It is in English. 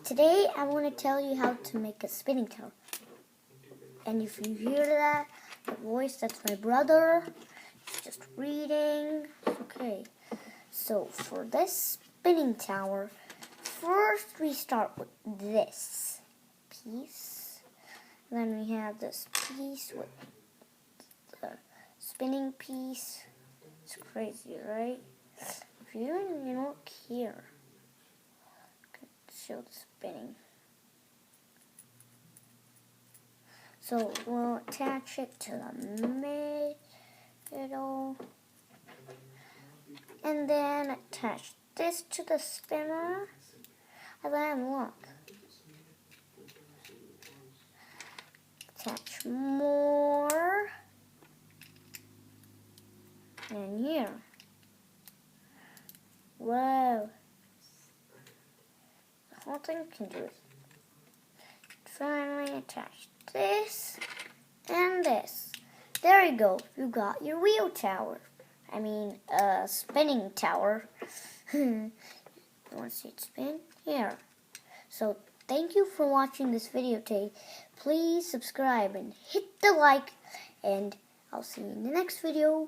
Today I want to tell you how to make a spinning tower. And if you hear that, the voice, that's my brother. He's just reading. Okay. So for this spinning tower, first we start with this piece. Then we have this piece with the spinning piece. It's crazy, right? If you don't look here, show the spinning. So we'll attach it to the middle, and then attach this to the spinner, and then look, attach more, and here. Whoa. The whole thing can do it. Finally attach this and this. There you go. You got your wheel tower. I mean, spinning tower. You want to see it spin? Here. So, thank you for watching this video today. Please subscribe and hit the like. And I'll see you in the next video.